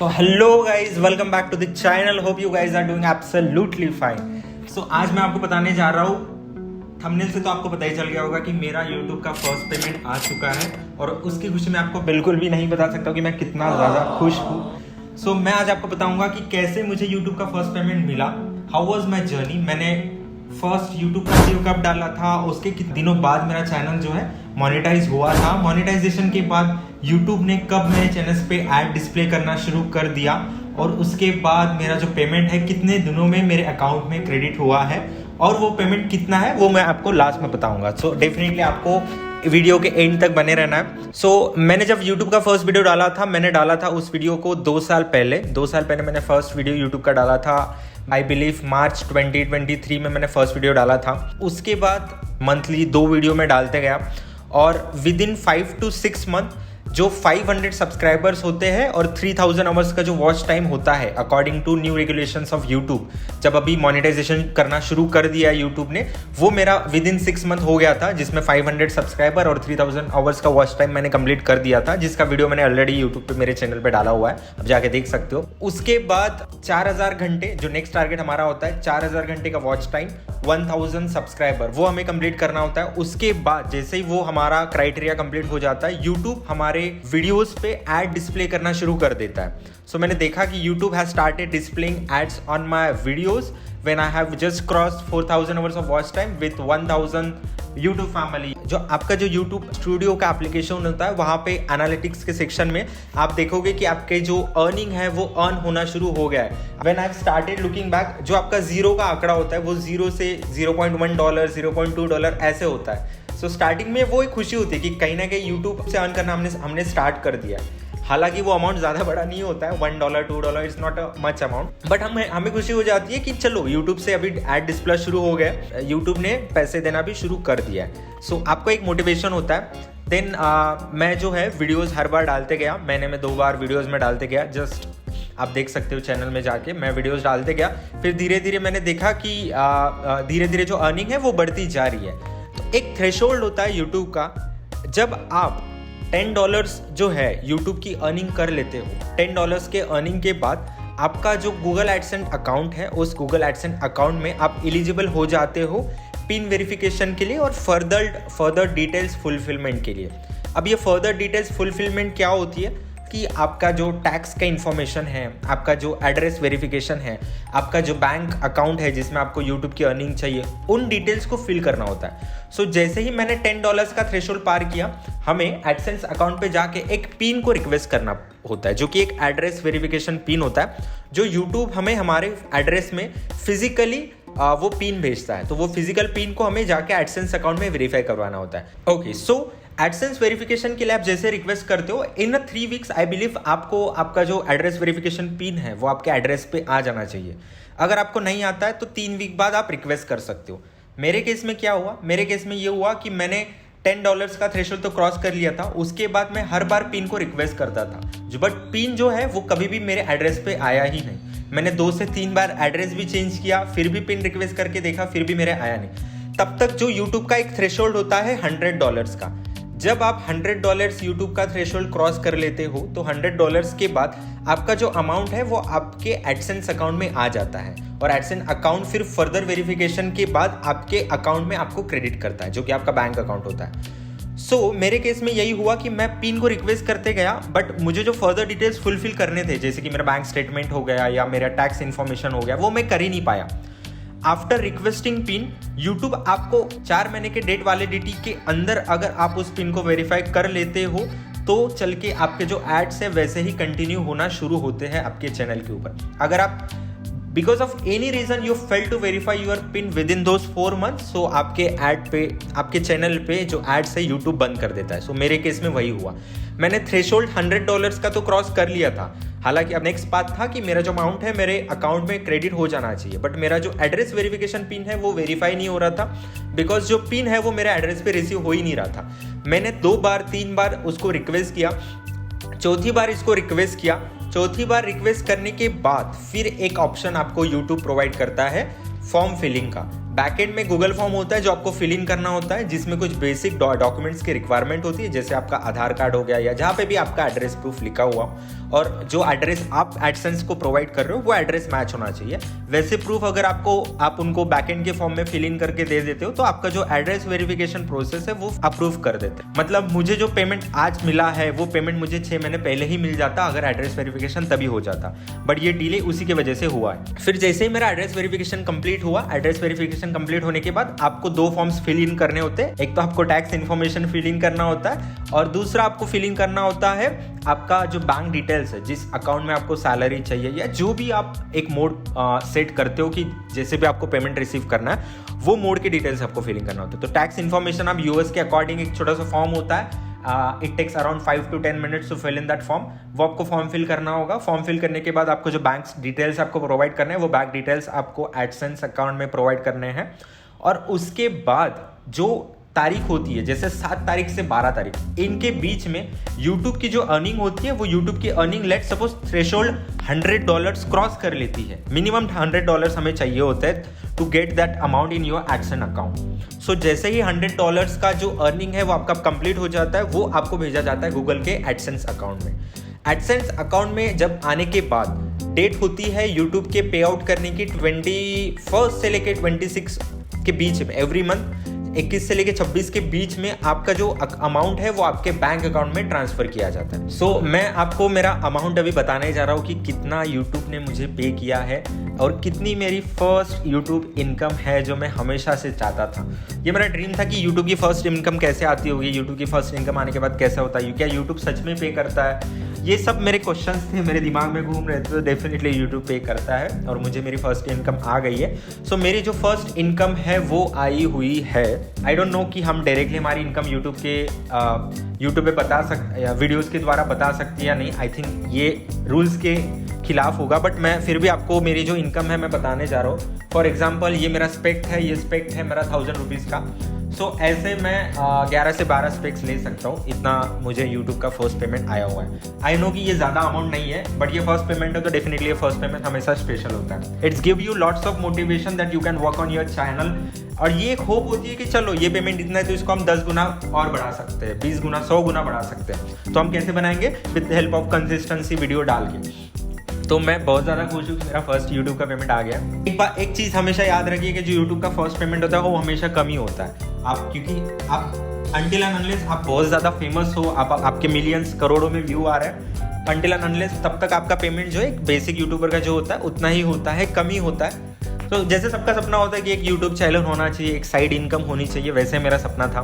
तो hello guys, welcome back to the channel. Hope you guys are doing absolutely fine. So आज मैं आपको बताने जा रहा हूँ, थंबनेल से तो आपको पता ही चल गया होगा कि मेरा यूट्यूब का फर्स्ट पेमेंट आ चुका है और उसकी खुशी मैं आपको बिल्कुल भी नहीं बता सकता कि मैं कितना ज़्यादा खुश हूँ। सो मैं आज आपको बताऊंगा कि कैसे मुझे यूट्यूब का फर्स्ट पेमेंट मिला, हाउ वॉज माई जर्नी, मैंने फर्स्ट यूट्यूब का वीडियो कब डाला था, उसके कितने दिनों बाद मेरा चैनल जो है मोनेटाइज हुआ था, मोनेटाइजेशन के बाद यूट्यूब ने कब मेरे चैनल पे ऐड डिस्प्ले करना शुरू कर दिया और उसके बाद मेरा जो पेमेंट है कितने दिनों में मेरे अकाउंट में क्रेडिट हुआ है और वो पेमेंट कितना है वो मैं आपको लास्ट में बताऊंगा। सो डेफिनेटली आपको वीडियो के एंड तक बने रहना है। सो मैंने जब यूट्यूब का फर्स्ट वीडियो डाला था, मैंने डाला था उस वीडियो को 2 साल पहले मैंने फर्स्ट वीडियो यूट्यूब का डाला था। आई बिलीव मार्च 2023 में मैंने फर्स्ट वीडियो डाला था। उसके बाद मंथली 2 वीडियो में डालते गया और विद इन 5 to 6 मंथ जो 500 सब्सक्राइबर्स होते हैं और 3000 आवर्स का जो वॉच टाइम होता है according to new regulations of YouTube, जब अभी मोनेटाइजेशन करना शुरू कर दिया यूट्यूब ने, वो मेरा विद इन 6 मंथ हो गया था, जिसमें 500 सब्सक्राइबर और 3000 आवर्स का वॉच टाइम मैंने कंप्लीट कर दिया था, जिसका वीडियो मैंने ऑलरेडी यूट्यूब पे मेरे चैनल पे डाला हुआ है, अब जाके देख सकते हो। उसके बाद 4000 घंटे जो नेक्स्ट टारगेट हमारा होता है, 4000 घंटे का वॉच टाइम, 1000 सब्सक्राइबर, वो हमें कंप्लीट करना होता है। उसके बाद जैसे ही वो हमारा क्राइटेरिया कंप्लीट हो जाता है, यूट्यूब हमारे वीडियोस पे ऐड डिस्प्ले करना शुरू कर देता है। सो मैंने देखा कि YouTube has started displaying ads on my videos when I have just crossed 4000 hours of watch time with 1000 YouTube family. जो आपका जो यूट्यूब स्टूडियो का एप्लीकेशन होता है, वहाँ पे एनालिटिक्स के सेक्शन में आप देखोगे कि आपके जो अर्निंग है वो अर्न होना शुरू हो गया है। When I started looking back, जो आपका जीरो का आंकड़ा होता है वो 0 से $0.1, $0.2 ऐसे होता है। सो स्टार्टिंग में वो एक खुशी होती है कि कहीं ना कहीं यूट्यूब से अर्न करना हमने स्टार्ट कर दिया है। हालांकि वो अमाउंट ज़्यादा बड़ा नहीं होता है, $1, $2, it's not a much amount, but हमें खुशी हो जाती है कि चलो यूट्यूब से अभी ऐड डिस्प्ले शुरू हो गया, यूट्यूब ने पैसे देना भी शुरू कर दिया है। सो आपको एक मोटिवेशन होता है। देन मैं जो है वीडियोज़ हर बार डालते गया, महीने में 2 बार वीडियोज़ में डालते गया। जस्ट आप देख सकते हो चैनल में जाके मैं वीडियोज़ डालते गया। फिर धीरे धीरे मैंने देखा कि धीरे धीरे जो अर्निंग है वो बढ़ती जा रही है। तो एक थ्रेशोल्ड होता है यूट्यूब का, जब आप $10 जो है यूट्यूब की अर्निंग कर लेते हो, $10 के अर्निंग के बाद आपका जो गूगल एडसेंस अकाउंट है, उस गूगल एडसेंस अकाउंट में आप एलिजिबल हो जाते हो पिन वेरिफिकेशन के लिए और फर्दर डिटेल्स फुलफिलमेंट के लिए। अब ये फर्दर डिटेल्स फुलफिलमेंट क्या होती है कि आपका जो टैक्स का इन्फॉर्मेशन है, आपका जो एड्रेस वेरिफिकेशन है, आपका जो बैंक अकाउंट है जिसमें आपको यूट्यूब की अर्निंग चाहिए, उन डिटेल्स को फिल करना होता है। सो जैसे ही मैंने $10 का थ्रेशोल्ड पार किया, हमें एडसेंस अकाउंट पे जाके एक पिन को रिक्वेस्ट करना होता है, जो कि एक एड्रेस वेरिफिकेशन पिन होता है, जो यूट्यूब हमें हमारे एड्रेस में फिजिकली वो पिन भेजता है। तो वो फिजिकल पिन को हमें जाके एडसेंस अकाउंट में वेरीफाई करवाना होता है। ओके, सो एडसेंस वेरिफिकेशन के लिए आप जैसे रिक्वेस्ट करते हो, इन 3 वीक्स आई बिलीव आपको आपका जो एड्रेस वेरिफिकेशन पिन है वो आपके एड्रेस पे आ जाना चाहिए। अगर आपको नहीं आता है तो 3 वीक बाद आप रिक्वेस्ट कर सकते हो। मेरे केस में क्या हुआ, मेरे केस में ये हुआ कि मैंने $10 का थ्रेशोल्ड तो क्रॉस कर लिया था, उसके बाद मैं हर बार पिन को रिक्वेस्ट करता था, बट पिन जो है वो कभी भी मेरे एड्रेस पे आया ही नहीं। मैंने 2 से 3 बार एड्रेस भी चेंज किया, फिर भी पिन रिक्वेस्ट करके देखा, फिर भी मेरे आया नहीं। तब तक जो यूट्यूब का एक थ्रेशोल्ड होता है $100 का, जब आप $100 यूट्यूब का थ्रेशोल्ड क्रॉस कर लेते हो तो $100 के बाद आपका जो अमाउंट है वो आपके एडसेंस अकाउंट में आ जाता है और एडसेंस अकाउंट फिर फर्दर वेरिफिकेशन के बाद आपके अकाउंट में आपको क्रेडिट करता है, जो कि आपका बैंक अकाउंट होता है। सो मेरे केस में यही हुआ कि मैं पिन को रिक्वेस्ट करते गया, बट मुझे जो फर्दर डिटेल्स फुलफिल करने थे, जैसे कि मेरा बैंक स्टेटमेंट हो गया या मेरा टैक्स इन्फॉर्मेशन हो गया, वो मैं कर ही नहीं पाया। आफ्टर रिक्वेस्टिंग पिन, यूट्यूब आपको 4 महीने के डेट वैलिडिटी के अंदर अगर आप उस पिन को वेरीफाई कर लेते हो तो चल के आपके जो एड्स है वैसे ही कंटिन्यू होना शुरू होते हैं आपके चैनल के ऊपर। अगर आप because of any reason you fail to verify your pin within those 4 month, so आपके ऐड पे, आपके चैनल पे जो एड्स है यूट्यूब बंद कर देता है। सो मेरे केस में वही हुआ। मैंने थ्रेशोल्ड $100 का तो क्रॉस कर लिया था, हालांकि अब नेक्स्ट बात था कि मेरा जो अमाउंट है मेरे अकाउंट में क्रेडिट हो जाना चाहिए, बट मेरा जो एड्रेस वेरिफिकेशन पिन है वो वेरीफाई नहीं हो रहा था, बिकॉज जो पिन है वो मेरे एड्रेस पे रिसीव हो ही नहीं रहा था। मैंने 2 बार 3 बार उसको रिक्वेस्ट किया, चौथी बार इसको रिक्वेस्ट किया, चौथी बार रिक्वेस्ट करने के बाद फिर एक ऑप्शन आपको यूट्यूब प्रोवाइड करता है फॉर्म फिलिंग का, बैकएंड में गूगल फॉर्म होता है जो आपको फिल इन करना होता है, जिसमें कुछ बेसिक डॉक्यूमेंट्स की रिक्वायरमेंट होती है, जैसे आपका आधार कार्ड हो गया या जहाँ पे भी आपका एड्रेस प्रूफ लिखा हुआ, और जो एड्रेस आप एडसेंस को प्रोवाइड कर रहे हो वो एड्रेस मैच होना चाहिए। वैसे प्रूफ अगर आप उनको बैकएंड के फॉर्म में फिल इन करके दे देते हो तो आपका जो एड्रेस वेरिफिकेशन प्रोसेस है वो अप्रूव कर देते हैं। मतलब मुझे जो पेमेंट आज मिला है वो पेमेंट मुझे 6 महीने पहले ही मिल जाता अगर एड्रेस वेरिफिकेशन तभी हो जाता, बट ये डिले उसी की वजह से हुआ है। फिर जैसे ही मेरा एड्रेस वेरिफिकेशन कंप्लीट हुआ, एड्रेस वेरिफिकेशन कंप्लीट होने के बाद आपको 2 फॉर्म्स फिल इन करने होते हैं। एक तो आपको टैक्स इन्फॉर्मेशन फिल इन करना होता है और दूसरा आपको फिल इन करना होता है आपका जो बैंक डिटेल्स है, जिस अकाउंट में आपको सैलरी चाहिए या जो भी आप एक मोड सेट करते हो कि जैसे भी आपको पेमेंट रिसीव करना है वो मोड की डिटेल्स आपको फिल इन करना होता है। तो टैक्स इन्फॉर्मेशन आप यूएस के अकॉर्डिंग एक छोटा सा फॉर्म होता है, it takes around 5 to 10 minutes to fill in that form. वो आपको फॉर्म फिल करना होगा। फॉर्म फिल करने के बाद आपको जो बैंक डिटेल्स आपको प्रोवाइड करने हैं वो बैंक डिटेल्स आपको एडसेंस अकाउंट में प्रोवाइड करने हैं। और उसके बाद जो तारीख होती है, जैसे 7 तारीख से 12 तारीख, इनके बीच में YouTube की जो अर्निंग होती है वो YouTube की earning let suppose threshold $100 cross कर लेती है। मिनिमम $100 हमें चाहिए होता है to get that amount in your AdSense account. So जैसे ही $100 का जो अर्निंग है वो आपका कंप्लीट हो जाता है, वो आपको भेजा जाता है गूगल के एडसेंस अकाउंट में। एडसेंस अकाउंट में जब आने के बाद डेट होती है यूट्यूब के पे आउट करने की 21 से लेकर 26 के बीच में, एवरी मंथ 21 से लेकर 26 के बीच में आपका जो अमाउंट है वो आपके बैंक अकाउंट में ट्रांसफर किया जाता है। सो मैं आपको मेरा अमाउंट अभी बताने जा रहा हूँ कि कितना यूट्यूब ने मुझे पे किया है और कितनी मेरी फर्स्ट यूट्यूब इनकम है जो मैं हमेशा से चाहता था। ये मेरा ड्रीम था कि यूट्यूब की फर्स्ट इनकम कैसे आती होगी, यूट्यूब की फर्स्ट इनकम आने के बाद कैसा होता है, क्या यूट्यूब सच में पे करता है, ये सब मेरे क्वेश्चंस थे, मेरे दिमाग में घूम रहे थे। तो डेफिनेटली यूट्यूब पे करता है और मुझे मेरी फर्स्ट इनकम आ गई है। सो मेरी जो फर्स्ट इनकम है वो आई हुई है, आई डोंट नो कि हम डायरेक्टली हमारी इनकम यूट्यूब पे बता सकते या वीडियोस के द्वारा बता सकते या नहीं। आई थिंक ये रूल्स के खिलाफ होगा, बट मैं फिर भी आपको मेरी जो इनकम है मैं बताने जा रहा हूँ। फॉर एग्जाम्पल ये मेरा स्पेक्ट है, ये स्पेक्ट है मेरा 1000 रुपीज़ का। सो ऐसे मैं 11 से 12 स्पेक्स ले सकता हूँ, इतना मुझे यूट्यूब का फर्स्ट पेमेंट आया हुआ है। आई नो कि ये ज़्यादा अमाउंट नहीं है, बट ये फर्स्ट पेमेंट है तो डेफिनेटली ये फर्स्ट पेमेंट हमेशा स्पेशल होता है। It's give you lots of motivation that you can work on your channel. और ये एक होप होती है कि चलो ये पेमेंट इतना है तो इसको हम 10 गुना और बढ़ा सकते हैं, 20 गुना, 100 गुना बढ़ा सकते हैं। तो हम कैसे बनाएंगे? With help of consistency video डाल के। तो मैं बहुत ज़्यादा खुश हूँ कि मेरा फर्स्ट यूट्यूब का पेमेंट आ गया। एक चीज़ हमेशा याद रखिए कि जो यूट्यूब का फर्स्ट पेमेंट होता है वो हमेशा कम ही होता है। क्योंकि आप अनटिल एंड अनलेस आप बहुत ज़्यादा फेमस हो, आपके मिलियंस करोड़ों में व्यू आ रहे हैं, अनटिल एंड अनलेस तब तक आपका पेमेंट जो है एक बेसिक यूट्यूबर का जो होता है उतना ही होता है, कम ही होता है। तो जैसे सबका सपना होता है कि एक यूट्यूब चैनल होना चाहिए, एक साइड इनकम होनी चाहिए, वैसे मेरा सपना था।